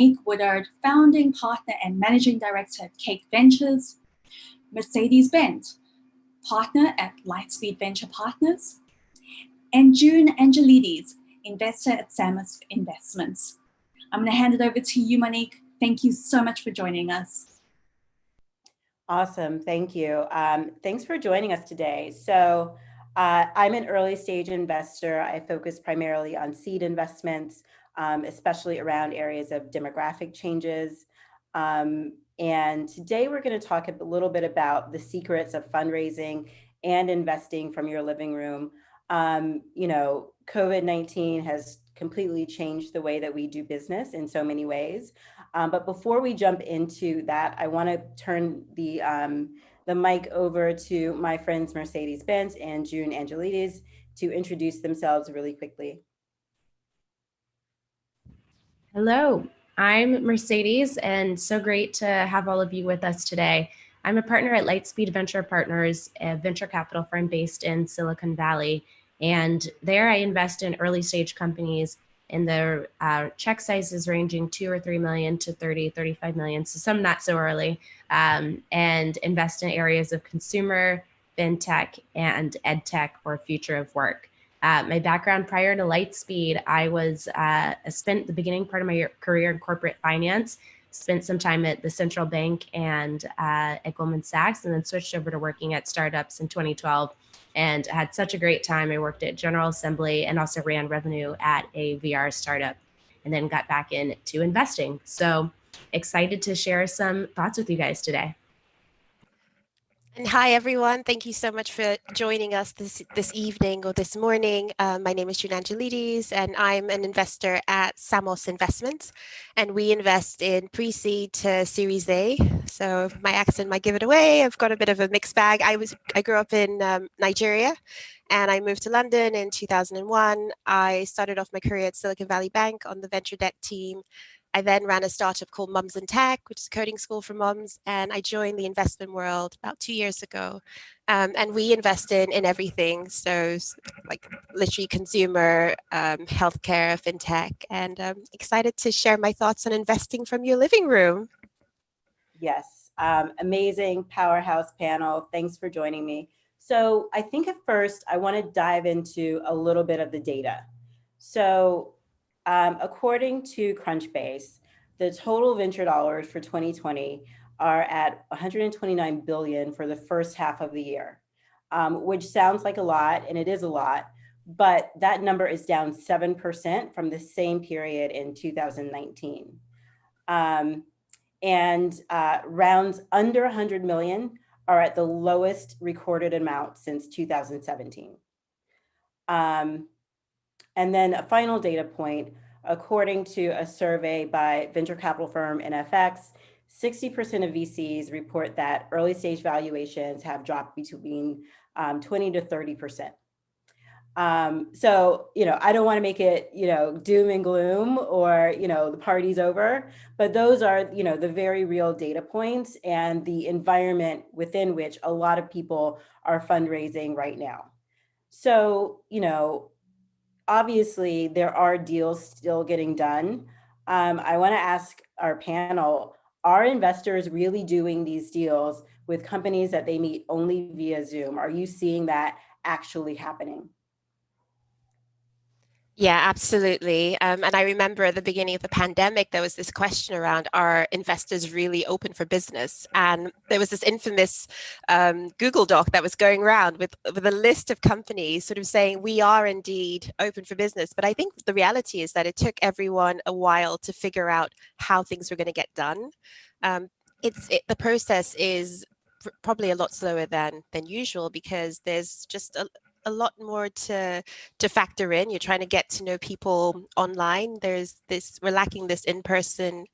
Woodard, founding partner and managing director at Cake Ventures, Mercedes-Benz, partner at Lightspeed Venture Partners, and June Angelides, investor at Samos Investments. I'm going to hand it over to you, Monique. Thank you so much for joining us. Awesome, thank you. Thanks for joining us today. So I'm an early stage investor. I focus primarily on seed investments, especially around areas of demographic changes. And today we're going to talk a little bit about the secrets of fundraising and investing from your living room. COVID-19 has completely changed the way that we do business in so many ways. But before we jump into that, I want to turn the mic over to my friends Mercedes-Benz and June Angelides to introduce themselves really quickly. Hello, I'm Mercedes, and so great to have all of you with us today. I'm a partner at Lightspeed Venture Partners, a venture capital firm based in Silicon Valley. And there I invest in early stage companies in their check sizes ranging 2 or 3 million to 30, 35 million. So some not so early, and invest in areas of consumer, fintech, and edtech or future of work. My background prior to Lightspeed, I spent the beginning part of my career in corporate finance, spent some time at the central bank and at Goldman Sachs, and then switched over to working at startups in 2012. And had such a great time. I worked at General Assembly and also ran revenue at a VR startup, and then got back into investing. So excited to share some thoughts with you guys today. And hi, everyone. Thank you so much for joining us this evening or this morning. My name is June Angelides, and I'm an investor at Samos Investments. And we invest in pre-seed to Series A. So my accent might give it away. I've got a bit of a mixed bag. I grew up in Nigeria, and I moved to London in 2001. I started off my career at Silicon Valley Bank on the venture debt team. I then ran a startup called Mums and Tech, which is a coding school for moms, and I joined the investment world about 2 years ago. And we invest in everything, so like literally consumer, healthcare, fintech, and excited to share my thoughts on investing from your living room. Yes, amazing powerhouse panel. Thanks for joining me. So I think at first I want to dive into a little bit of the data. So according to Crunchbase, the total venture dollars for 2020 are at 129 billion for the first half of the year, which sounds like a lot, and it is a lot, but that number is down 7% from the same period in 2019. Rounds under 100 million are at the lowest recorded amount since 2017. And then a final data point, according to a survey by venture capital firm NFX, 60% of VCs report that early stage valuations have dropped between 20 to 30%. So, I don't want to make it, doom and gloom or, the party's over, but those are, the very real data points and the environment within which a lot of people are fundraising right now. So, obviously, there are deals still getting done. I want to ask our panel, are investors really doing these deals with companies that they meet only via Zoom? Are you seeing that actually happening? Yeah, absolutely. And I remember at the beginning of the pandemic, there was this question around, are investors really open for business? And there was this infamous Google Doc that was going around with a list of companies sort of saying, we are indeed open for business. But I think the reality is that it took everyone a while to figure out how things were going to get done. The process is probably a lot slower than usual because there's just a lot more to factor in. You're trying to get to know people online. We're lacking this in-person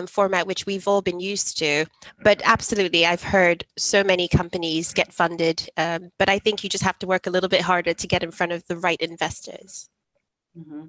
format, which we've all been used to. But absolutely, I've heard so many companies get funded, but I think you just have to work a little bit harder to get in front of the right investors. Mm-hmm.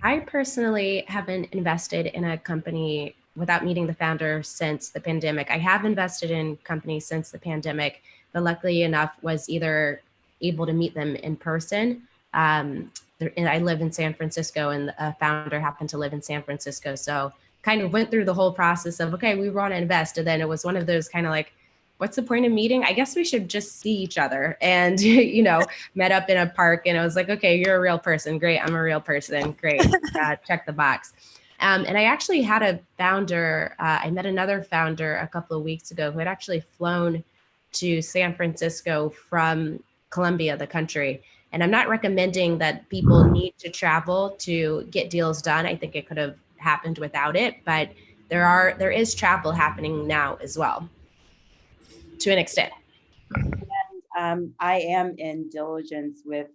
I personally haven't invested in a company without meeting the founder since the pandemic. I have invested in companies since the pandemic, but luckily enough was either able to meet them in person And I live in San Francisco, and a founder happened to live in San Francisco. So kind of went through the whole process of, okay, we want to invest. And then it was one of those kind of like, what's the point of meeting? I guess we should just see each other. And, met up in a park, and I was like, okay, you're a real person. Great. I'm a real person. Great. Check the box. And I actually had a founder, I met another founder a couple of weeks ago who had actually flown to San Francisco from Colombia, the country. And I'm not recommending that people need to travel to get deals done. I think it could have happened without it, but there is travel happening now as well, to an extent. And I am in diligence with,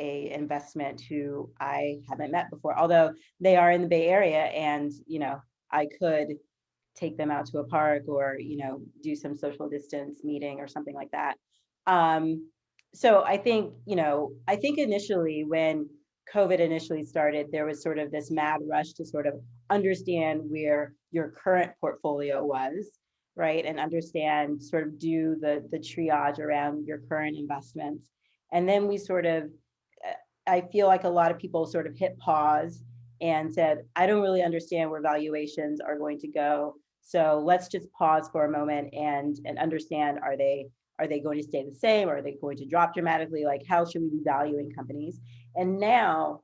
a investment who I haven't met before, although they are in the Bay Area, and I could take them out to a park or do some social distance meeting or something like that. So I think initially when COVID initially started, there was sort of this mad rush to sort of understand where your current portfolio was, right? And understand, sort of do the triage around your current investments. And then we sort of, I feel like a lot of people sort of hit pause and said, I don't really understand where valuations are going to go. So let's just pause for a moment and understand, are they going to stay the same? Or are they going to drop dramatically? Like, how should we be valuing companies? And now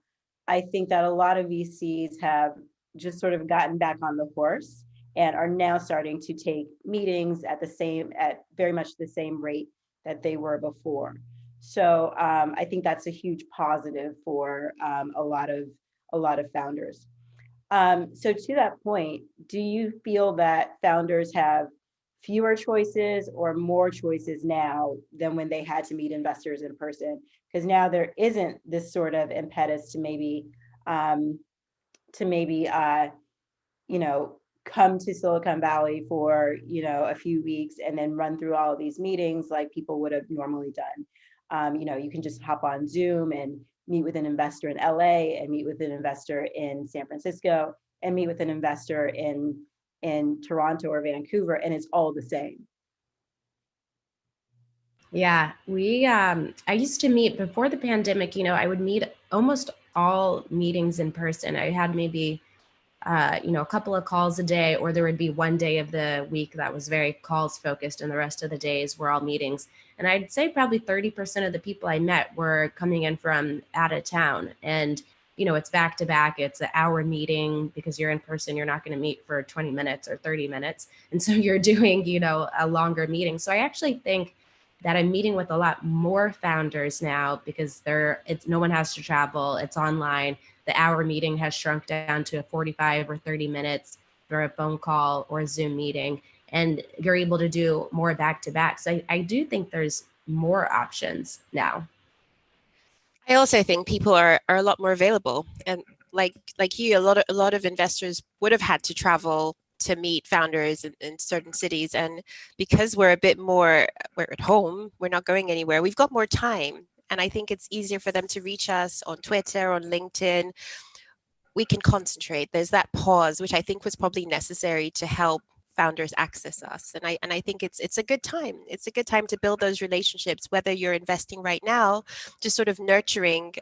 I think that a lot of VCs have just sort of gotten back on the horse and are now starting to take meetings at very much the same rate that they were before. So I think that's a huge positive for a lot of founders. So to that point, do you feel that founders have fewer choices or more choices now than when they had to meet investors in person? Because now there isn't this sort of impetus to maybe come to Silicon Valley for a few weeks and then run through all of these meetings like people would have normally done. You can just hop on Zoom and meet with an investor in LA and meet with an investor in San Francisco and meet with an investor in Toronto or Vancouver, and it's all the same. Yeah, I used to meet before the pandemic, I would meet almost all meetings in person. I had maybe a couple of calls a day, or there would be one day of the week that was very calls focused, and the rest of the days were all meetings. And I'd say probably 30% of the people I met were coming in from out of town. And, it's back to back. It's an hour meeting because you're in person. You're not going to meet for 20 minutes or 30 minutes. And so you're doing, a longer meeting. So I actually think that I'm meeting with a lot more founders now because no one has to travel. It's online. The hour meeting has shrunk down to 45 or 30 minutes for a phone call or a Zoom meeting, and you're able to do more back to back. So I do think there's more options now. I also think people are a lot more available, and like you, a lot of investors would have had to travel to meet founders in certain cities, and because we're at home, we're not going anywhere, we've got more time. And I think it's easier for them to reach us on Twitter, on LinkedIn. We can concentrate. There's that pause, which I think was probably necessary to help founders access us. And I think it's a good time. It's a good time to build those relationships, whether you're investing right now, just sort of nurturing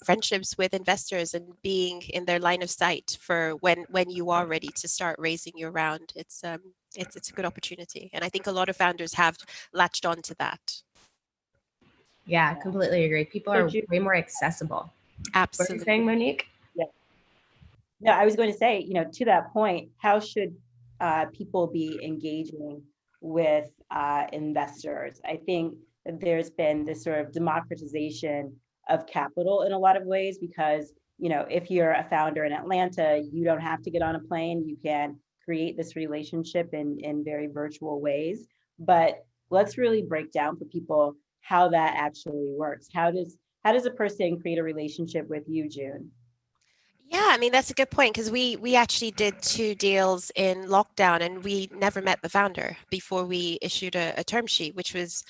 friendships with investors and being in their line of sight for when you are ready to start raising your round. It's a good opportunity. And I think a lot of founders have latched on to that. Yeah, completely agree. People are way more accessible. Absolutely. What are you saying, Monique? Yeah. No, I was going to say, to that point, how should people be engaging with investors? I think that there's been this sort of democratization of capital in a lot of ways because, if you're a founder in Atlanta, you don't have to get on a plane. You can create this relationship in very virtual ways. But let's really break down for people how that actually works. How does a person create a relationship with you, June? Yeah, I mean, that's a good point because we actually did 2 deals in lockdown and we never met the founder before we issued a term sheet, which was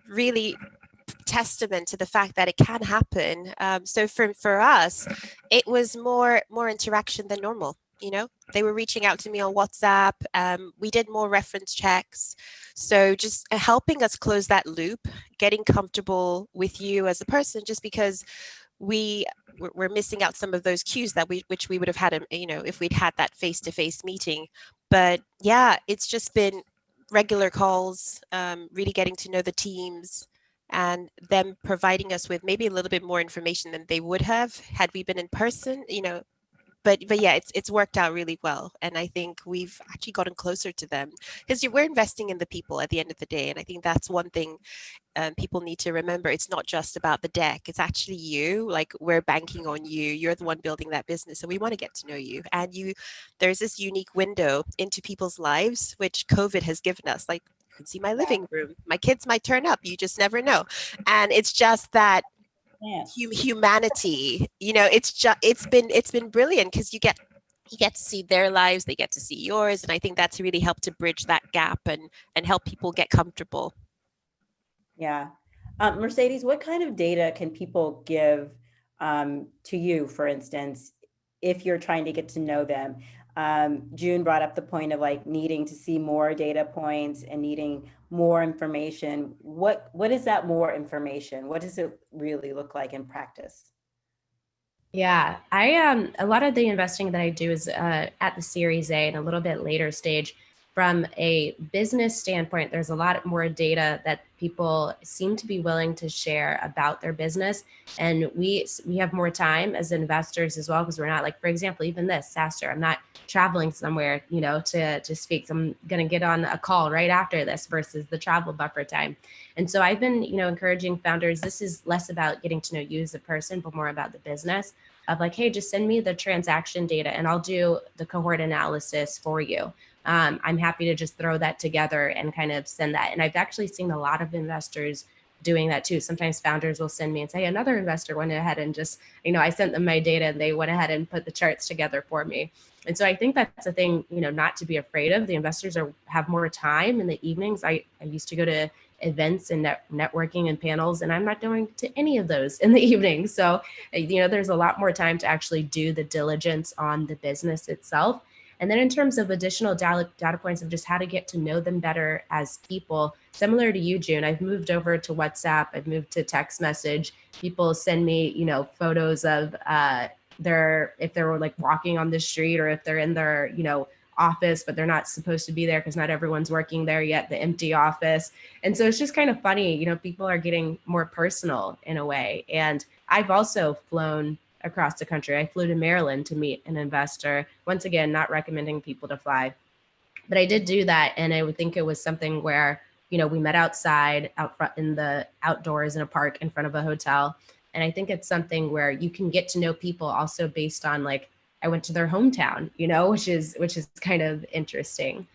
really testament to the fact that it can happen. So for us, it was more interaction than normal. They were reaching out to me on WhatsApp. We did more reference checks. So just helping us close that loop, getting comfortable with you as a person, just because we're missing out some of those cues which we would have had, if we'd had that face-to-face meeting. But yeah, it's just been regular calls, really getting to know the teams, and them providing us with maybe a little bit more information than they would have had we been in person, but yeah, it's worked out really well. And I think we've actually gotten closer to them because we're investing in the people at the end of the day. And I think that's one thing people need to remember. It's not just about the deck. It's actually you. Like, we're banking on you. You're the one building that business. So we want to get to know you. And there's this unique window into people's lives, which COVID has given us. Like, you can see my living room. My kids might turn up. You just never know. And it's just that humanity, it's been brilliant because you get to see their lives, they get to see yours. And I think that's really helped to bridge that gap and help people get comfortable. Yeah. Mercedes, what kind of data can people give to you, for instance, if you're trying to get to know them? June brought up the point of like needing to see more data points and needing more information. What is that more information? What does it really look like in practice? Yeah, I a lot of the investing that I do is at the Series A and a little bit later stage. From a business standpoint, there's a lot more data that people seem to be willing to share about their business, and we have more time as investors as well, because we're not, like, for example, even this SaaStr, I'm not traveling somewhere, to speak. So I'm going to get on a call right after this versus the travel buffer time. And so I've been, encouraging founders. This is less about getting to know you as a person, but more about the business of like, hey, just send me the transaction data and I'll do the cohort analysis for you. I'm happy to just throw that together and kind of send that. And I've actually seen a lot of investors doing that too. Sometimes founders will send me and say, another investor went ahead and just, I sent them my data and they went ahead and put the charts together for me. And so I think that's a thing, not to be afraid of. The investors have more time in the evenings. I used to go to events and networking and panels, and I'm not going to any of those in the evening. So, there's a lot more time to actually do the diligence on the business itself. And then in terms of additional data points of just how to get to know them better as people, similar to you, June, I've moved over to WhatsApp. I've moved to text message. People send me, photos of if they're like walking on the street, or if they're in their, office, but they're not supposed to be there because not everyone's working there yet, the empty office. And so it's just kind of funny, people are getting more personal in a way. And I've also flown across the country. I flew to Maryland to meet an investor. Once again, not recommending people to fly, but I did do that. And I would think it was something where, we met outside, out front in the outdoors in a park in front of a hotel. And I think it's something where you can get to know people also based on, like, I went to their hometown, which is kind of interesting.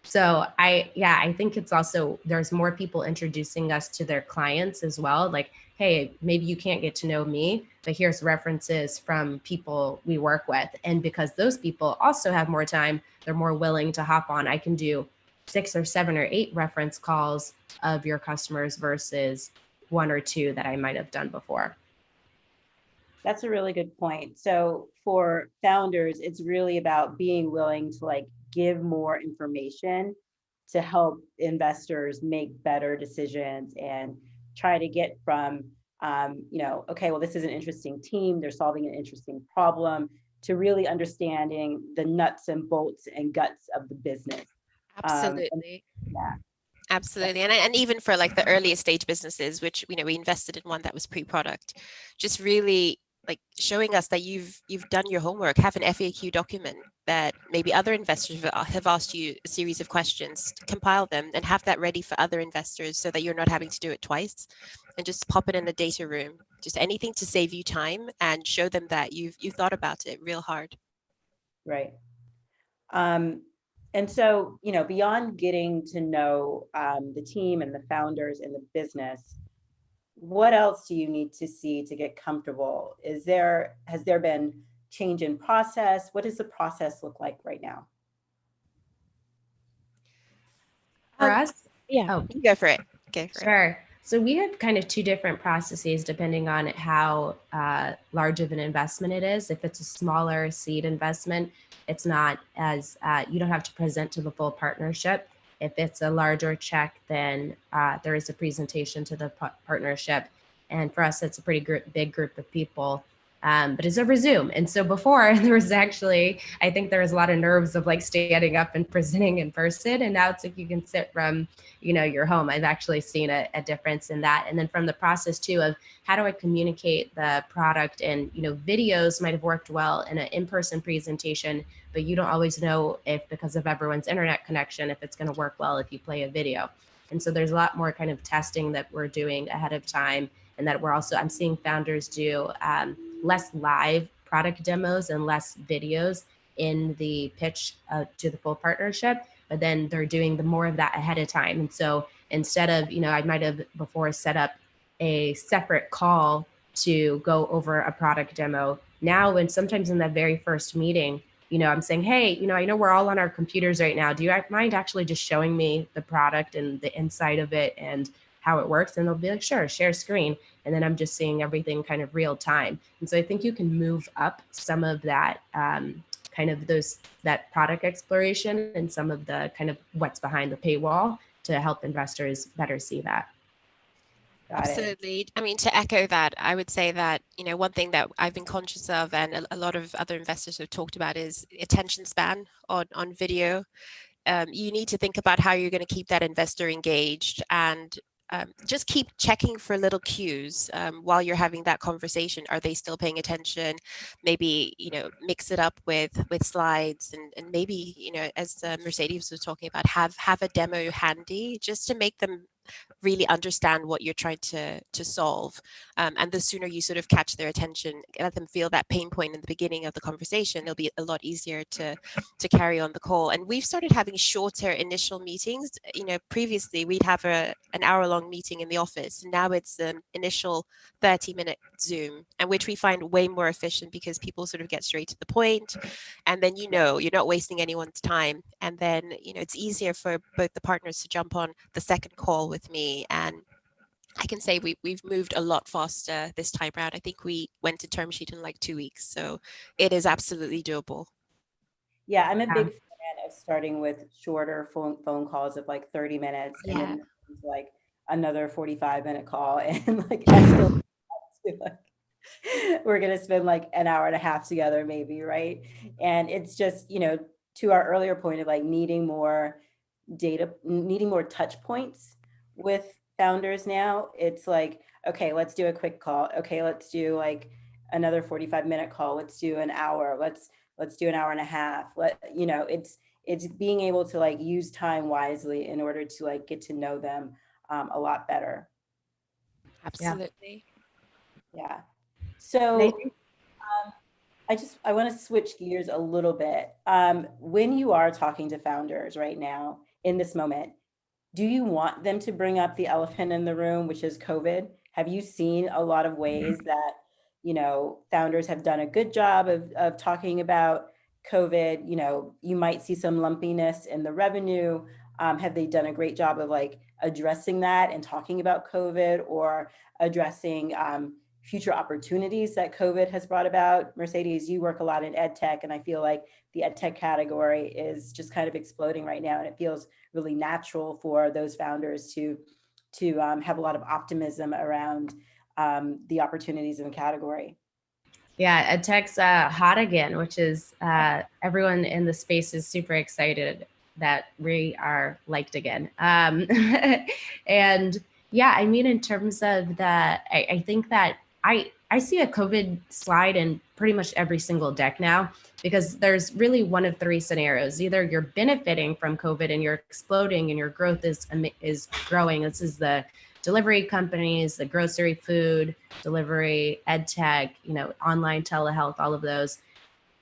So I think it's also, there's more people introducing us to their clients as well. Like, hey, maybe you can't get to know me, but here's references from people we work with. And because those people also have more time, they're more willing to hop on. I can do 6 or 7 or 8 reference calls of your customers versus 1 or 2 that I might have done before. That's a really good point. So for founders, it's really about being willing to like give more information to help investors make better decisions and try to get from, okay, well, this is an interesting team. They're solving an interesting problem, to really understanding the nuts and bolts and guts of the business. Absolutely. Yeah. Absolutely. And even for like the earlier stage businesses, which, we invested in one that was pre-product, just really like showing us that you've done your homework, have an FAQ document that maybe other investors have asked you a series of questions, compile them and have that ready for other investors so that you're not having to do it twice, and just pop it in the data room, just anything to save you time and show them that you've thought about it real hard. Right. And so, beyond getting to know the team and the founders and the business, what else do you need to see to get comfortable? Has there been change in process? What does the process look like right now? For us? Yeah, you go for it. Sure. So we have kind of two different processes depending on how large of an investment it is. If it's a smaller seed investment, it's not as, you don't have to present to the full partnership. If it's a larger check, then there is a presentation to the partnership. And for us, it's a pretty big group of people. But it's over Zoom. And so before there was actually, I think there was a lot of nerves of like standing up and presenting in person. And now it's like you can sit from, your home. I've actually seen a difference in that. And then from the process too of how do I communicate the product, and, videos might have worked well in an in-person presentation, but you don't always know if, because of everyone's internet connection, if it's going to work well if you play a video. And so there's a lot more kind of testing that we're doing ahead of time. And that I'm seeing founders do less live product demos and less videos in the pitch to the full partnership, but then they're doing the more of that ahead of time. And so instead of, I might have before set up a separate call to go over a product demo. Now, and sometimes in that very first meeting, I'm saying, hey, I know we're all on our computers right now. Do you mind actually just showing me the product and the inside of it and how it works? And they'll be like, sure, share screen. And then I'm just seeing everything kind of real time. And so I think you can move up some of that kind of that product exploration and some of the kind of what's behind the paywall to help investors better see that. Absolutely. I mean, to echo that, I would say that, one thing that I've been conscious of and a lot of other investors have talked about is attention span on video. You need to think about how you're going to keep that investor engaged, and just keep checking for little cues while you're having that conversation. Are they still paying attention? Maybe, mix it up with slides and maybe, as Mercedes was talking about, have a demo handy just to make them really understand what you're trying to solve. And the sooner you sort of catch their attention, let them feel that pain point in the beginning of the conversation, it'll be a lot easier to carry on the call. And we've started having shorter initial meetings. Previously we'd have an hour-long meeting in the office. Now it's an initial 30-minute Zoom, and which we find way more efficient because people sort of get straight to the point, and then you're not wasting anyone's time. And then it's easier for both the partners to jump on the second call with me. And I can say we've moved a lot faster this time around. I think we went to term sheet in like 2 weeks, so it is absolutely doable. Yeah, I'm a big fan of starting with shorter phone calls of like 30 minutes, and then like another 45-minute call, and like we're gonna spend like an hour and a half together maybe, right? And it's just, to our earlier point of like needing more data, needing more touch points with founders now. It's like, okay, let's do a quick call. Okay, let's do like another 45-minute call. Let's do an hour. Let's do an hour and a half. It's being able to like use time wisely in order to like get to know them a lot better. Absolutely. Yeah. So I want to switch gears a little bit. When you are talking to founders right now in this moment, do you want them to bring up the elephant in the room, which is COVID? Have you seen a lot of ways that, founders have done a good job of talking about COVID? You might see some lumpiness in the revenue. Have they done a great job of like addressing that and talking about COVID, or addressing future opportunities that COVID has brought about? Mercedes, you work a lot in ed tech, and I feel like the ed tech category is just kind of exploding right now, and it feels really natural for those founders to have a lot of optimism around the opportunities in the category. Yeah, ed tech's hot again, which is everyone in the space is super excited that we are liked again. And yeah, I mean, in terms of I think that I see a COVID slide in pretty much every single deck now, because there's really one of three scenarios. Either you're benefiting from COVID and you're exploding and your growth is growing. This is the delivery companies, the grocery, food, delivery, ed tech, online telehealth, all of those.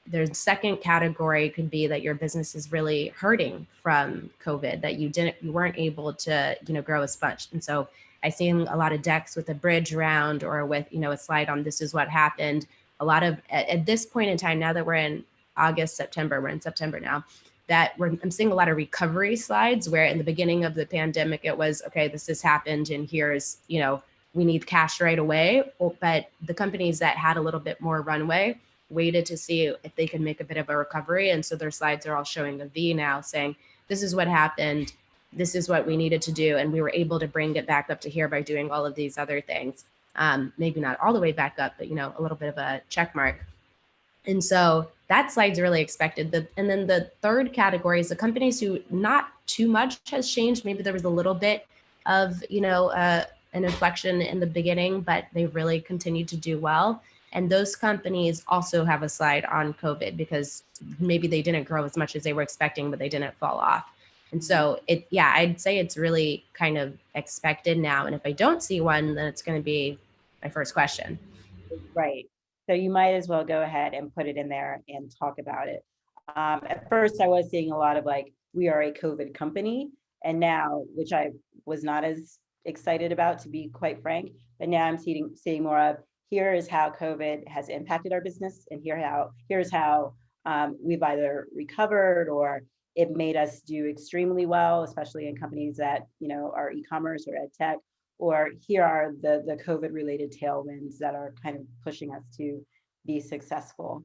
The second category could be that your business is really hurting from COVID, that you weren't able to, grow as much. And so I see a lot of decks with a bridge round or with, a slide on this is what happened. A lot of, at this point in time, now that we're in August, September, we're in September now, I'm seeing a lot of recovery slides where in the beginning of the pandemic, it was, okay, this has happened and here's, we need cash right away. But the companies that had a little bit more runway waited to see if they could make a bit of a recovery. And so their slides are all showing a V now saying, this is what happened. This is what we needed to do. And we were able to bring it back up to here by doing all of these other things. Maybe not all the way back up, but, a little bit of a check mark. And so that slide's really expected. And then the third category is the companies who not too much has changed. Maybe there was a little bit of, an inflection in the beginning, but they really continued to do well. And those companies also have a slide on COVID because maybe they didn't grow as much as they were expecting, but they didn't fall off. And so I'd say it's really kind of expected now. And if I don't see one, then it's going to be my first question. Right. So you might as well go ahead and put it in there and talk about it. At first, I was seeing a lot of we are a COVID company. And now, which I was not as excited about, to be quite frank, but now I'm seeing more of, here is how COVID has impacted our business. And here's how we've either recovered or it made us do extremely well, especially in companies that, are e-commerce or ed tech. Or here are the COVID related tailwinds that are kind of pushing us to be successful.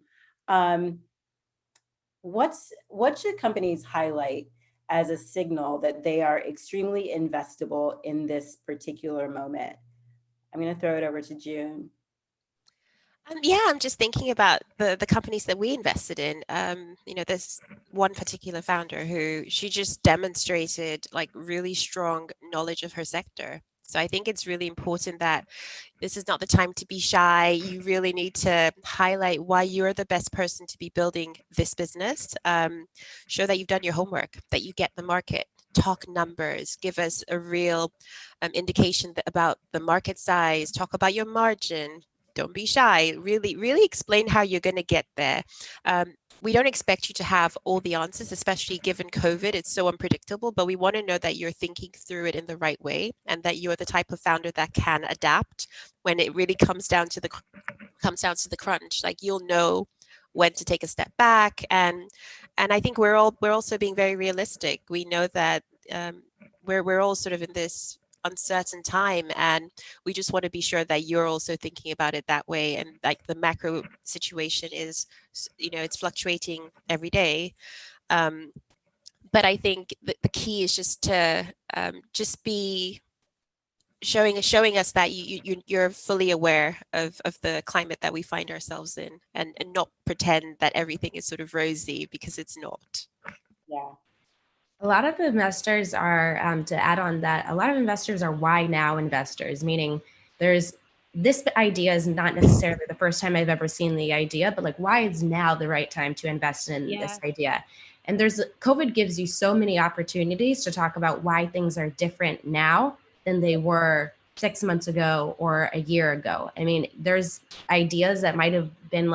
What should companies highlight as a signal that they are extremely investable in this particular moment? I'm going to throw it over to June. I'm just thinking about the companies that we invested in. There's one particular founder who she just demonstrated really strong knowledge of her sector. So I think it's really important that this is not the time to be shy. You really need to highlight why you're the best person to be building this business. Show that you've done your homework, that you get the market, talk numbers, give us a real indication about the market size, talk about your margin. Don't be shy. Really, really explain how you're going to get there. We don't expect you to have all the answers, especially given COVID. It's so unpredictable, but we want to know that you're thinking through it in the right way and that you're the type of founder that can adapt when it really comes down to the crunch. You'll know when to take a step back, and I think we're also being very realistic. We know that we're all sort of in this uncertain time, and we just want to be sure that you're also thinking about it that way. And the macro situation is, it's fluctuating every day, but I think the key is just to just be showing us that you're fully aware of the climate that we find ourselves in, and not pretend that everything is sort of rosy, because it's not. Yeah. A lot of investors are, to add on that, a lot of investors are why now investors, meaning this idea is not necessarily the first time I've ever seen the idea, but why is now the right time to invest in this idea? And COVID gives you so many opportunities to talk about why things are different now than they were 6 months ago or a year ago. I mean, there's ideas that might have been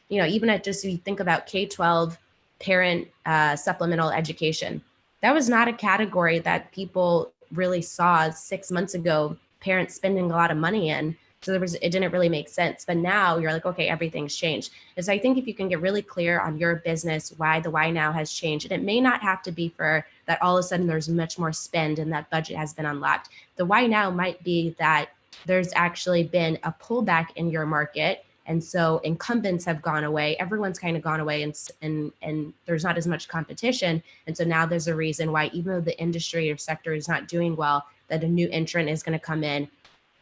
even at just, you think about K-12 parent supplemental education. That was not a category that people really saw 6 months ago, parents spending a lot of money in. So it didn't really make sense. But now you're okay, everything's changed. And so I think if you can get really clear on your business, why the why now has changed, and it may not have to be for that all of a sudden there's much more spend and that budget has been unlocked. The why now might be that there's actually been a pullback in your market. And so incumbents have gone away. Everyone's kind of gone away, and there's not as much competition. And so now there's a reason why, even though the industry or sector is not doing well, that a new entrant is going to come in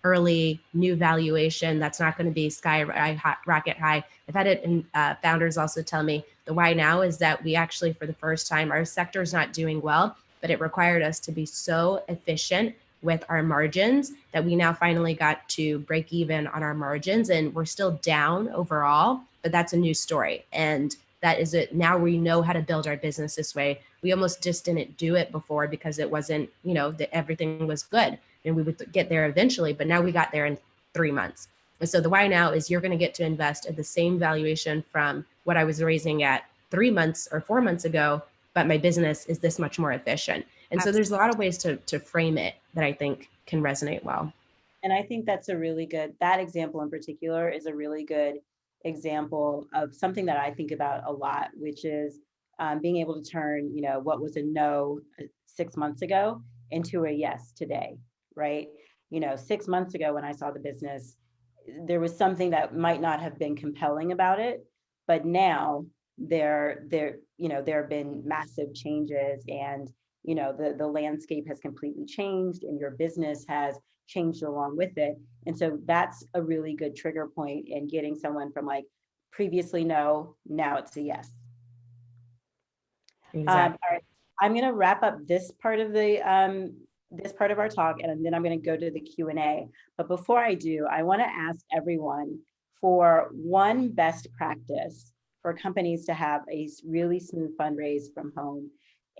early, new valuation that's not going to be rocket high. I've had it, and founders also tell me the why now is that we actually, for the first time, our sector is not doing well, but it required us to be so efficient with our margins that we now finally got to break even on our margins, and we're still down overall, but that's a new story. And that is it. Now we know how to build our business this way. We almost just didn't do it before because it wasn't, everything was good and we would get there eventually, but now we got there in 3 months. And so the why now is you're going to get to invest at the same valuation from what I was raising at 3 months or 4 months ago, but my business is this much more efficient. And so there's a lot of ways to frame it that I think can resonate well. And I think that's that example in particular is a really good example of something that I think about a lot, which is being able to turn, what was a no 6 months ago into a yes today, right? 6 months ago when I saw the business, there was something that might not have been compelling about it, but now there have been massive changes, and the landscape has completely changed, and your business has changed along with it. And so that's a really good trigger point in getting someone from like previously no, now it's a yes. Exactly. All right, I'm going to wrap up this part of our talk, and then I'm going to go to the Q&A. But before I do, I want to ask everyone for one best practice for companies to have a really smooth fundraise from home.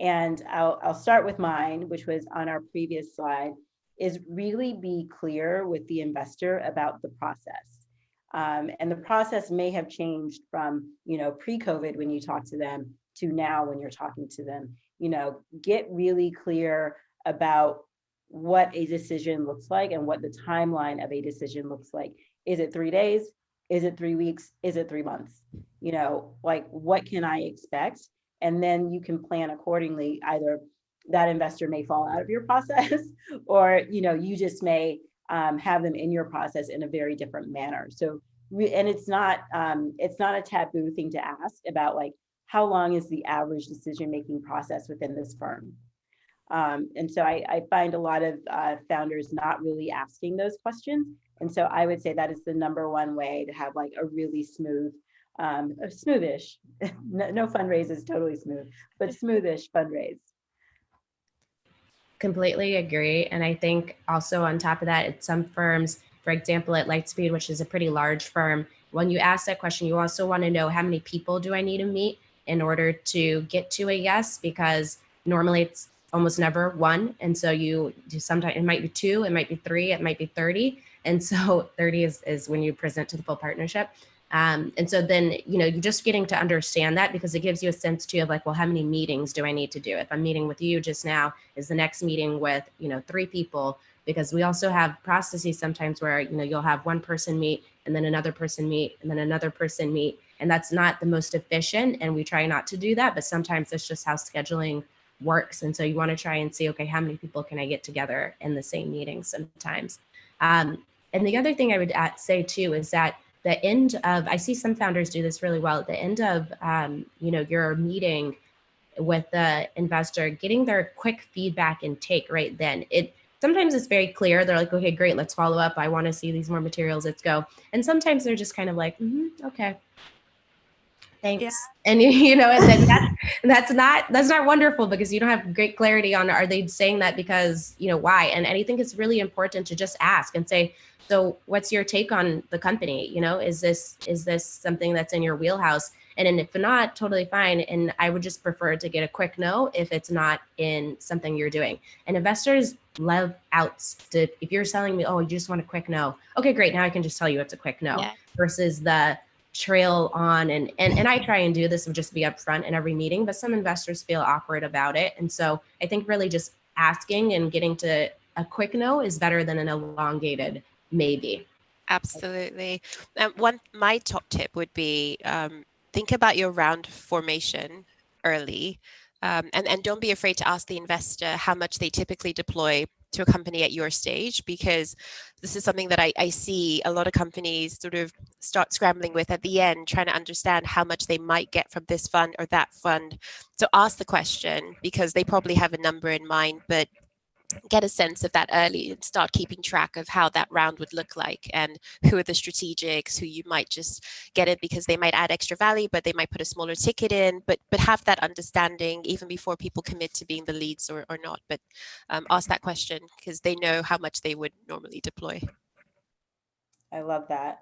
And I'll start with mine, which was on our previous slide, is really be clear with the investor about the process. And the process may have changed from, pre-COVID when you talk to them to now when you're talking to them. Get really clear about what a decision looks like and what the timeline of a decision looks like. Is it 3 days? Is it 3 weeks? Is it 3 months? Like, what can I expect? And then you can plan accordingly. Either that investor may fall out of your process, or you just may have them in your process in a very different manner. So, and it's not a taboo thing to ask about, like, how long is the average decision-making process within this firm? And so I find a lot of founders not really asking those questions. And so I would say that is the number one way to have like a really smooth, smoothish, no fundraise is totally smooth, but smoothish fundraise. Completely agree. And I think also on top of that, at some firms, for example, at Lightspeed, which is a pretty large firm, when you ask that question, you also want to know how many people do I need to meet in order to get to a yes, because normally it's almost never one. And so you sometimes, it might be 2, it might be 3, it might be 30. And so 30 is when you present to the full partnership. And so then, you're just getting to understand that, because it gives you a sense too of like, well, how many meetings do I need to do? If I'm meeting with you just now, is the next meeting with, 3 people? Because we also have processes sometimes where, you'll have one person meet and then another person meet and then another person meet. And that's not the most efficient. And we try not to do that, but sometimes it's just how scheduling works. And so you want to try and see, okay, how many people can I get together in the same meeting sometimes? And the other thing I would say too is that the end of, I see some founders do this really well, at the end of, your meeting with the investor, getting their quick feedback and take right then. Sometimes it's very clear. They're like, okay, great, let's follow up. I want to see these more materials. Let's go. And sometimes they're just kind of like, okay, thanks. Yeah. And and then that's not wonderful, because you don't have great clarity on, are they saying that because, why? And I think it's really important to just ask and say, so what's your take on the company? Is this something that's in your wheelhouse? And then if not, totally fine. And I would just prefer to get a quick no if it's not in something you're doing. And investors love outs. If you're telling me, oh, you just want a quick no. Okay, great. Now I can just tell you it's a quick no, versus the trail on. And I try and do this and just be upfront in every meeting, but some investors feel awkward about it. And so I think really just asking and getting to a quick no is better than an elongated maybe. Absolutely. My top tip would be think about your round formation early, and don't be afraid to ask the investor how much they typically deploy to a company at your stage, because this is something that I see a lot of companies sort of start scrambling with at the end, trying to understand how much they might get from this fund or that fund. So ask the question, because they probably have a number in mind, but get a sense of that early and start keeping track of how that round would look like, and who are the strategics who you might just get it because they might add extra value, but they might put a smaller ticket in, but have that understanding even before people commit to being the leads or not. But ask that question, because they know how much they would normally deploy. I love that.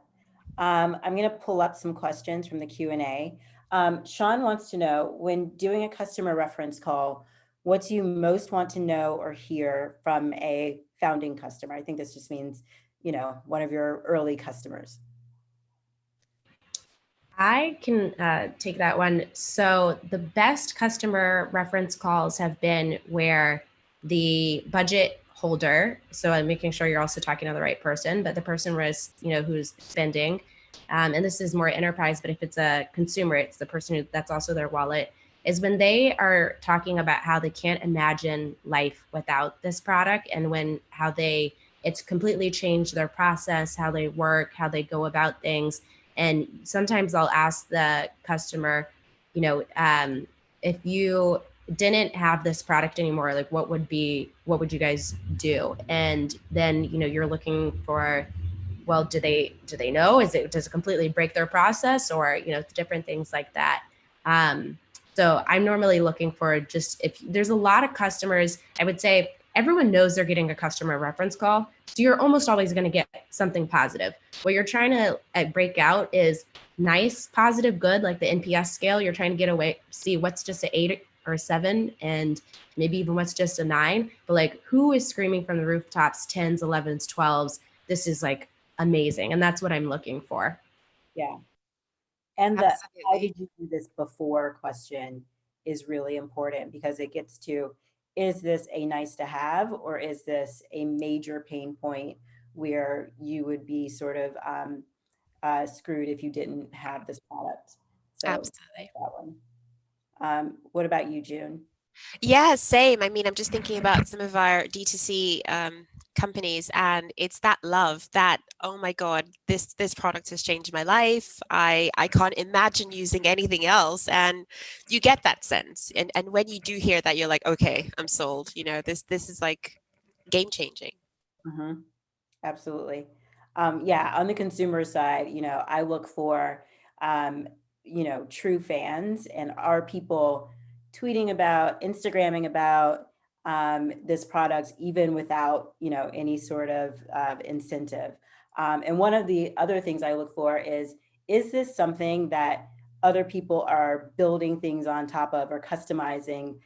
I'm going to pull up some questions from the Q&A. Sean wants to know, when doing a customer reference call, what do you most want to know or hear from a founding customer? I think this just means, one of your early customers. I can take that one. So the best customer reference calls have been where the budget holder, so I'm making sure you're also talking to the right person, but the person was, who's spending, and this is more enterprise, but if it's a consumer, it's the person that's also their wallet, is when they are talking about how they can't imagine life without this product, and it's completely changed their process, how they work, how they go about things. And sometimes I'll ask the customer, if you didn't have this product anymore, like what would you guys do? And then, you're looking for, well, do they know? Does it completely break their process, or, different things like that. So I'm normally looking for, just if there's a lot of customers, I would say everyone knows they're getting a customer reference call. So you're almost always going to get something positive. What you're trying to break out is nice, positive, good, like the NPS scale. You're trying to get away, see what's just an 8 or 7, and maybe even what's just a 9. But like, who is screaming from the rooftops, 10s, 11s, 12s? This is like amazing. And that's what I'm looking for. Yeah. And the Absolutely. how did you do this before question is really important, because it gets to, is this a nice to have, or is this a major pain point where you would be sort of screwed if you didn't have this product? So Absolutely. that one. What about you, June? Yeah, same. I mean, I'm just thinking about some of our D2C companies, and it's that love that, oh my God, this product has changed my life. I can't imagine using anything else. And you get that sense. And when you do hear that, you're like, okay, I'm sold. This is like game changing. Mm-hmm. Absolutely. Yeah, on the consumer side, I look for, true fans, and are people tweeting about, Instagramming about this product, even without, any sort of incentive. And one of the other things I look for is this something that other people are building things on top of, or customizing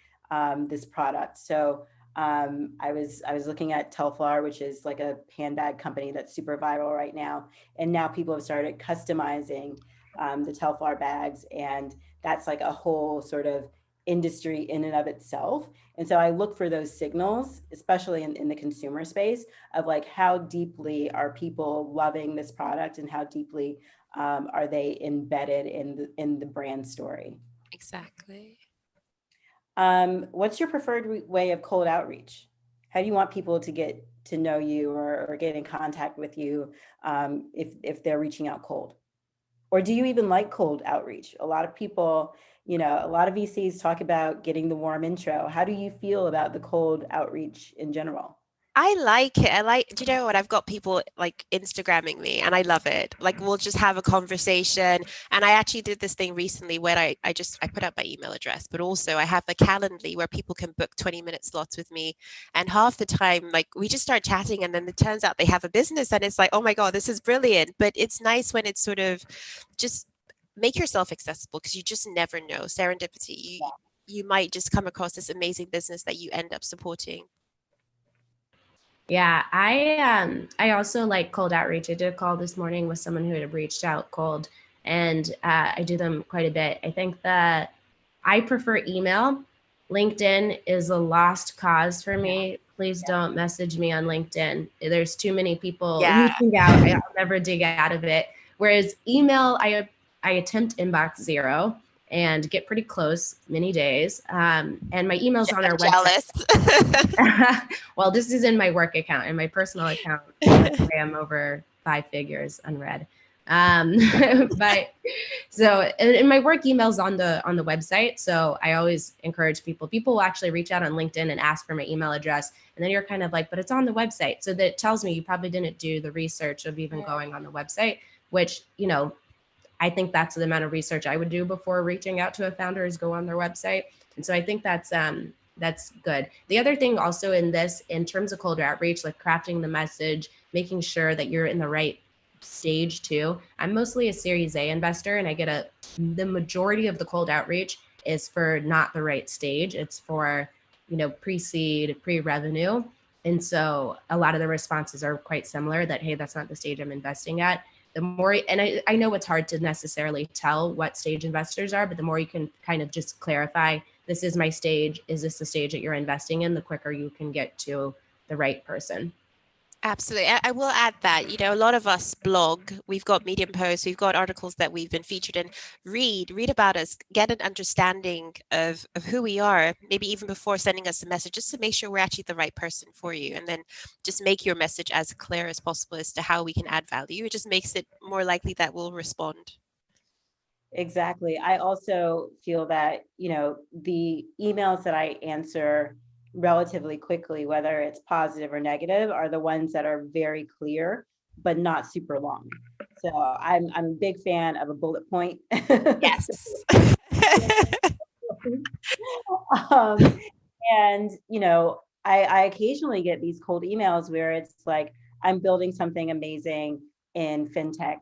this product? So I was looking at Telfar, which is like a handbag company that's super viral right now. And now people have started customizing the Telfar bags. And that's like a whole sort of industry in and of itself. And so I look for those signals, especially in the consumer space, of like, how deeply are people loving this product, and how deeply are they embedded in the brand story? Exactly. What's your preferred way of cold outreach? How do you want people to get to know you, or get in contact with you if they're reaching out cold? Or do you even like cold outreach? A lot of people, a lot of VCs talk about getting the warm intro. How do you feel about the cold outreach in general? I like it. Do you know what? I've got people like Instagramming me, and I love it. Like, we'll just have a conversation. And I actually did this thing recently where I put out my email address, but also I have a Calendly where people can book 20-minute slots with me. And half the time, like, we just start chatting, and then it turns out they have a business, and it's like, oh my God, this is brilliant. But it's nice when it's sort of just make yourself accessible, because you just never know. Serendipity. You might just come across this amazing business that you end up supporting. Yeah, I also like cold outreach. I did a call this morning with someone who had reached out cold, and I do them quite a bit. I think that I prefer email. LinkedIn is a lost cause for me. Please don't message me on LinkedIn. There's too many people reaching out. I'll never dig out of it. Whereas email, I attempt inbox 0 and get pretty close many days. And my email's on our website. Well, this is in my work account. In my personal account, I'm over 5 figures unread. But so, and my work email's on the website. So I always encourage people will actually reach out on LinkedIn and ask for my email address. And then you're kind of like, but it's on the website. So that tells me you probably didn't do the research of even going on the website, which, I think that's the amount of research I would do before reaching out to a founder, is go on their website. And so I think that's good. The other thing also in terms of cold outreach, like crafting the message, making sure that you're in the right stage too. I'm mostly a Series A investor, and I get the majority of the cold outreach is for not the right stage. It's for, pre-seed, pre-revenue. And so a lot of the responses are quite similar, that, hey, that's not the stage I'm investing at. The more, and I know it's hard to necessarily tell what stage investors are, but the more you can kind of just clarify, this is my stage, is this the stage that you're investing in, the quicker you can get to the right person. Absolutely. I will add that, a lot of us blog, we've got Medium posts, we've got articles that we've been featured in. Read about us, get an understanding of who we are, maybe even before sending us a message, just to make sure we're actually the right person for you. And then just make your message as clear as possible as to how we can add value. It just makes it more likely that we'll respond. Exactly. I also feel that, the emails that I answer relatively quickly, whether it's positive or negative, are the ones that are very clear, but not super long. So I'm a big fan of a bullet point. Yes. And, I occasionally get these cold emails where it's like, I'm building something amazing in fintech.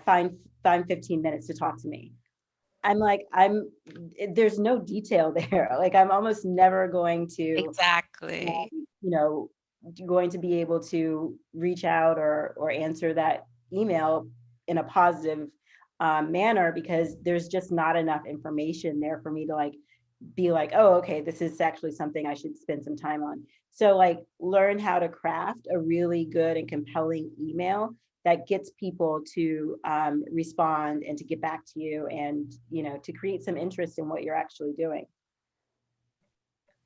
Find 15 minutes to talk to me. I'm like, there's no detail there. Like, I'm almost never going to, Exactly. going to be able to reach out or answer that email in a positive manner, because there's just not enough information there for me to be like, oh, okay, this is actually something I should spend some time on. So learn how to craft a really good and compelling email that gets people to respond and to get back to you, and to create some interest in what you're actually doing.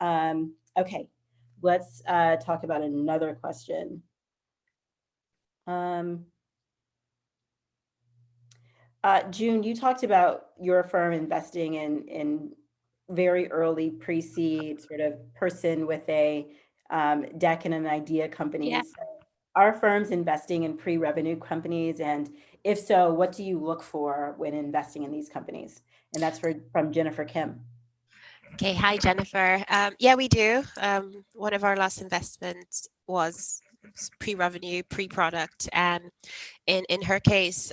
Okay, let's talk about another question. June, you talked about your firm investing in very early pre-seed sort of person with a deck and an idea companies. Yeah. So are firms investing in pre-revenue companies? And if so, what do you look for when investing in these companies? And that's from Jennifer Kim. Okay. Hi, Jennifer. Yeah, we do. One of our last investments was pre-revenue, pre-product. And in her case,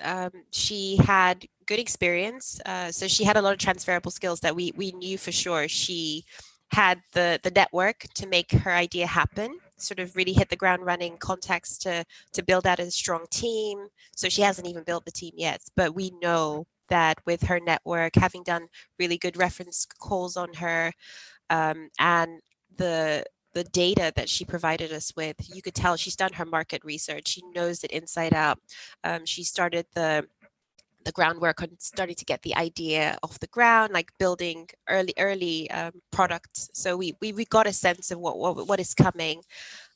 she had good experience. So she had a lot of transferable skills that we knew for sure. She had the network to make her idea happen, sort of really hit the ground running, contacts to build out a strong team. So she hasn't even built the team yet, but we know that with her network, having done really good reference calls on her, and the data that she provided us with, you could tell she's done her market research. She knows it inside out. She started the groundwork on starting to get the idea off the ground, like building early products. So we got a sense of what is coming.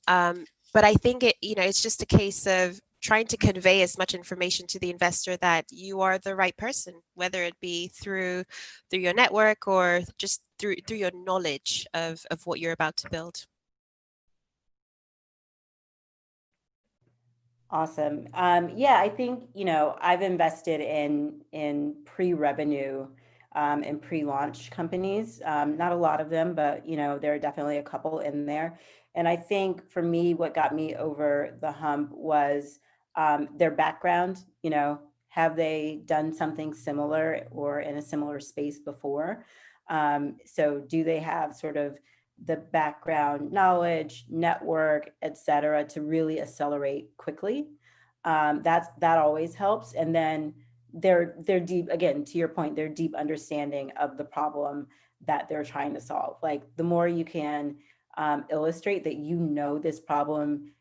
But I think it's just a case of trying to convey as much information to the investor that you are the right person, whether it be through your network or just through your knowledge of what you're about to build. Awesome. Yeah, I think, I've invested in pre-revenue and pre-launch companies. Not a lot of them, but, there are definitely a couple in there. And I think for me, what got me over the hump was their background. Have they done something similar or in a similar space before? So do they have sort of the background knowledge, network, et cetera, to really accelerate quickly? That always helps. And then their deep, again, to your point, their deep understanding of the problem that they're trying to solve. Like, the more you can illustrate that this problem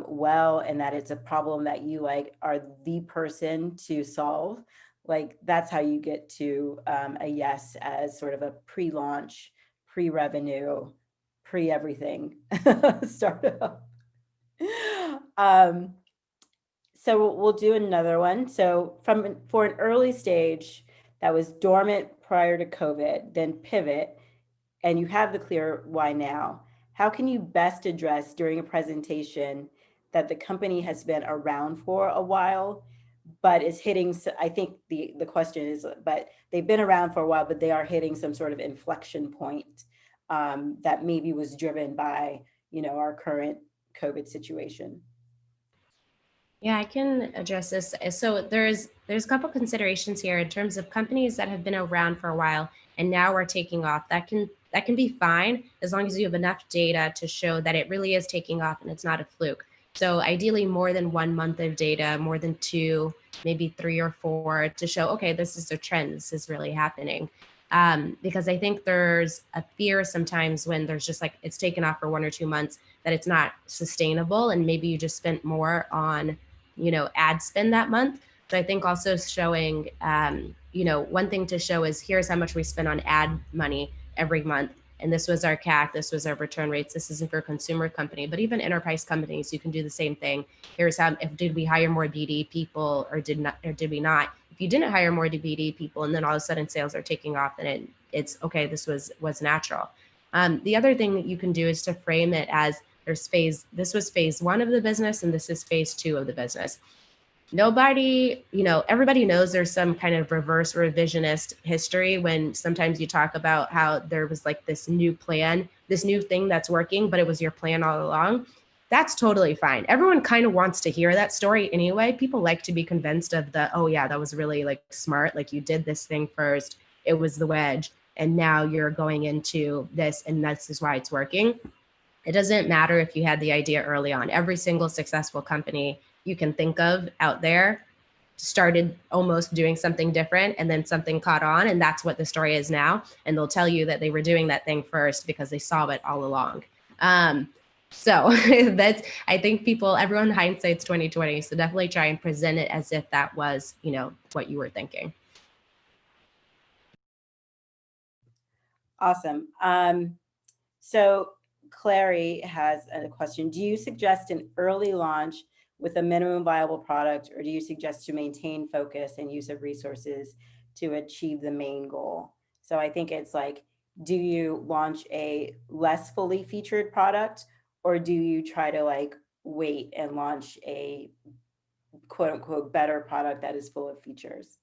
well, and that it's a problem that you are the person to solve, that's how you get to a yes as sort of a pre-launch, pre-revenue, pre-everything startup. So we'll do another one. So for an early stage that was dormant prior to COVID, then pivot, and you have the clear why now, how can you best address during a presentation that the company has been around for a while, but is hitting, I think the question is, but they've been around for a while, but they are hitting some sort of inflection point that maybe was driven by, our current COVID situation? Yeah, I can address this. So there's a couple considerations here in terms of companies that have been around for a while and now are taking off. That can be fine as long as you have enough data to show that it really is taking off and it's not a fluke. So ideally more than 1 month of data, more than 2, maybe 3 or 4 to show, okay, this is a trend, this is really happening. Because I think there's a fear sometimes when there's just like, it's taken off for 1 or 2 months, that it's not sustainable. And maybe you just spent more on, ad spend that month. So I think also showing, one thing to show is here's how much we spend on ad money every month. And this was our CAC, this was our return rates. This isn't for a consumer company, but even enterprise companies, you can do the same thing. Here's how, did we hire more BD people or did we not? If you didn't hire more BD people and then all of a sudden sales are taking off, then it's okay, this was natural. The other thing that you can do is to frame it as this was phase 1 of the business and this is phase 2 of the business. Nobody, everybody knows there's some kind of reverse revisionist history when sometimes you talk about how there was like this new plan, this new thing that's working, but it was your plan all along. That's totally fine. Everyone kind of wants to hear that story anyway. People like to be convinced of oh yeah, that was really like smart. Like you did this thing first, it was the wedge, and now you're going into this and this is why it's working. It doesn't matter if you had the idea early on. Every single successful company you can think of out there started almost doing something different and then something caught on, and that's what the story is now. And they'll tell you that they were doing that thing first because they saw it all along. So I think everyone hindsight's 2020. So definitely try and present it as if that was, what you were thinking. Awesome. So Clary has a question. Do you suggest an early launch with a minimum viable product, or do you suggest to maintain focus and use of resources to achieve the main goal? So I think it's like, do you launch a less fully featured product, or do you try to like wait and launch a quote unquote better product that is full of features?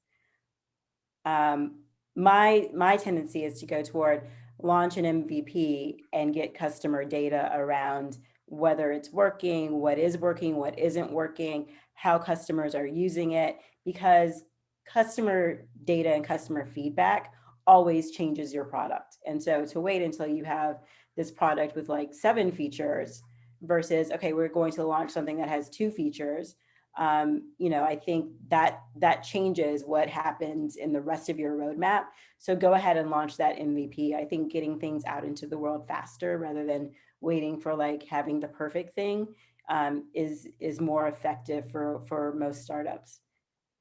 My tendency is to go toward launch an MVP and get customer data around whether it's working, what isn't working, how customers are using it, because customer data and customer feedback always changes your product. And so to wait until you have this product with like 7 features versus, okay, we're going to launch something that has 2 features, I think that changes what happens in the rest of your roadmap. So go ahead and launch that MVP. I think getting things out into the world faster rather than waiting for like having the perfect thing is more effective for most startups.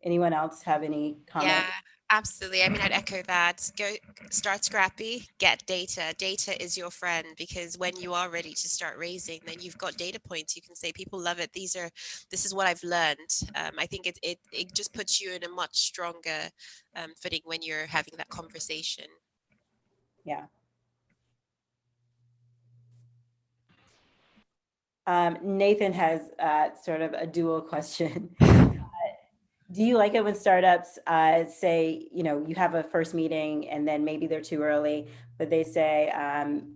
Anyone else have any comments? Yeah, absolutely. I mean, I'd echo that. Go start scrappy, get data. Data is your friend, because when you are ready to start raising, then you've got data points. You can say, people love it. This is what I've learned. I think it just puts you in a much stronger footing when you're having that conversation. Yeah. Nathan has sort of a dual question. Do you like it when startups say, you have a first meeting and then maybe they're too early, but they say,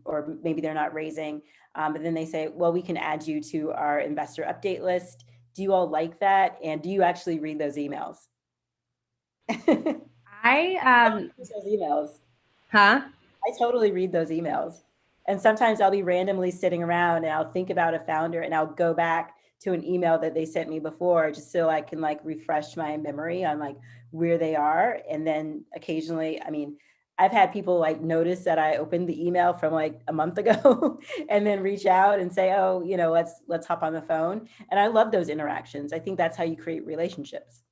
or maybe they're not raising, but then they say, well, we can add you to our investor update list. Do you all like that? And do you actually read those emails? I those emails. Huh? I totally read those emails. And sometimes I'll be randomly sitting around and I'll think about a founder and I'll go back to an email that they sent me before just so I can like refresh my memory on like where they are. And then occasionally, I've had people like notice that I opened the email from like a month ago and then reach out and say, oh, let's hop on the phone. And I love those interactions. I think that's how you create relationships.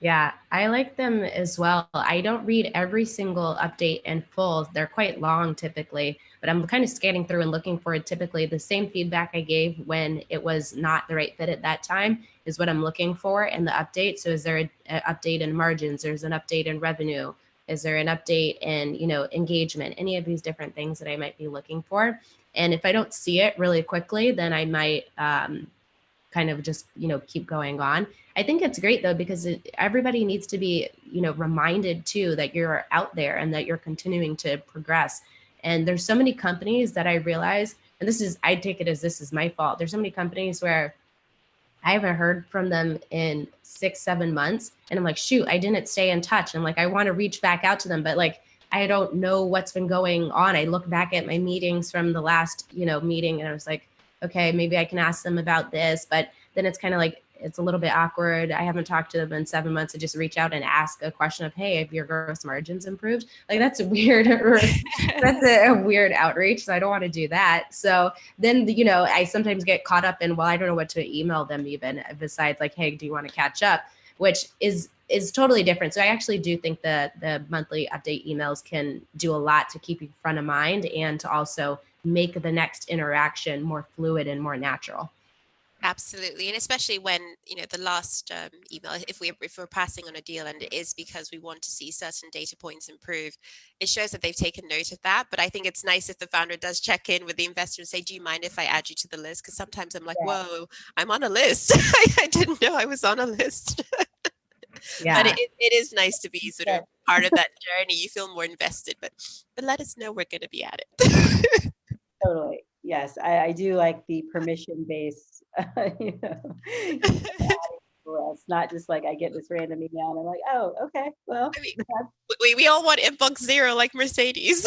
Yeah, I like them as well. I don't read every single update in full. They're quite long typically, but I'm kind of scanning through and looking for typically the same feedback I gave when it was not the right fit at that time is what I'm looking for in the update. So is there an update in margins? There's an update in revenue. Is there an update in, engagement? Any of these different things that I might be looking for. And if I don't see it really quickly, then I might kind of just, keep going on. I think it's great though, because everybody needs to be, reminded too that you're out there and that you're continuing to progress. And there's so many companies that I realize, and I take it as this is my fault. There's so many companies where I haven't heard from them in 6-7 months. And I'm like, shoot, I didn't stay in touch. And like, I want to reach back out to them, but like, I don't know what's been going on. I look back at my meetings from the last, meeting and I was like, okay, maybe I can ask them about this, but then it's kind of like, it's a little bit awkward. I haven't talked to them in 7 months to just reach out and ask a question of, hey, have your gross margins improved? Like that's a weird, that's a weird outreach. So I don't want to do that. So then, I sometimes get caught up in, well, I don't know what to email them even besides like, hey, do you want to catch up? Which is totally different. So I actually do think the monthly update emails can do a lot to keep you front of mind and to also make the next interaction more fluid and more natural. Absolutely. And especially when, the last email, if we're passing on a deal and it is because we want to see certain data points improve, it shows that they've taken note of that. But I think it's nice if the founder does check in with the investor and say, do you mind if I add you to the list? Because sometimes I'm like, whoa, I'm on a list. I didn't know I was on a list. Yeah. But it is nice to be sort of part of that journey. You feel more invested, but let us know we're going to be at it. Totally. Yes. I do like the permission-based, it's not just like I get this random email and I'm like, oh, okay, well. I mean, we all want inbox zero like Mercedes.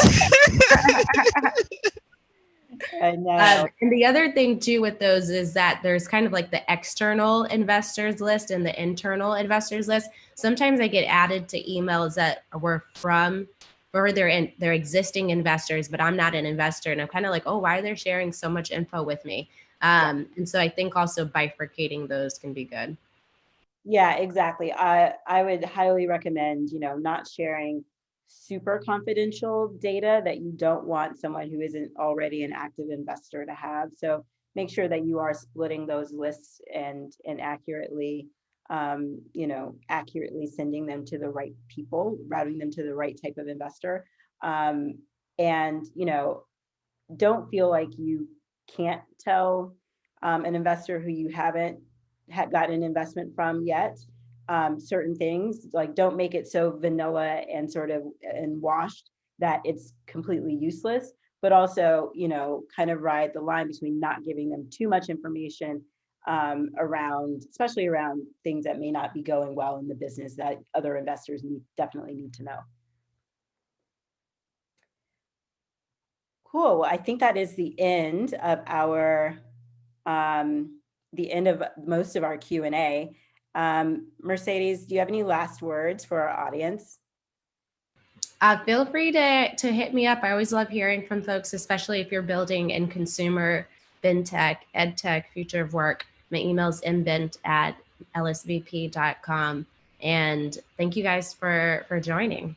I know. And the other thing too with those is that there's kind of like the external investors list and the internal investors list. Sometimes I get added to emails that were for their existing investors, but I'm not an investor. And I'm kind of like, oh, why are they sharing so much info with me? And so I think also bifurcating those can be good. Yeah, exactly. I would highly recommend, not sharing super confidential data that you don't want someone who isn't already an active investor to have. So make sure that you are splitting those lists and accurately, accurately sending them to the right people, routing them to the right type of investor. And, don't feel like you can't tell an investor who you haven't got an investment from yet certain things. Like, don't make it so vanilla and sort of and washed that it's completely useless, but also, kind of ride the line between not giving them too much information especially around things that may not be going well in the business that other investors definitely need to know. Cool. Well, I think that is the end of most of our Q&A. Mercedes, do you have any last words for our audience? Feel free to hit me up. I always love hearing from folks, especially if you're building in consumer, fintech, edtech, future of work. My email is mbint@lsvp.com. And thank you guys for joining.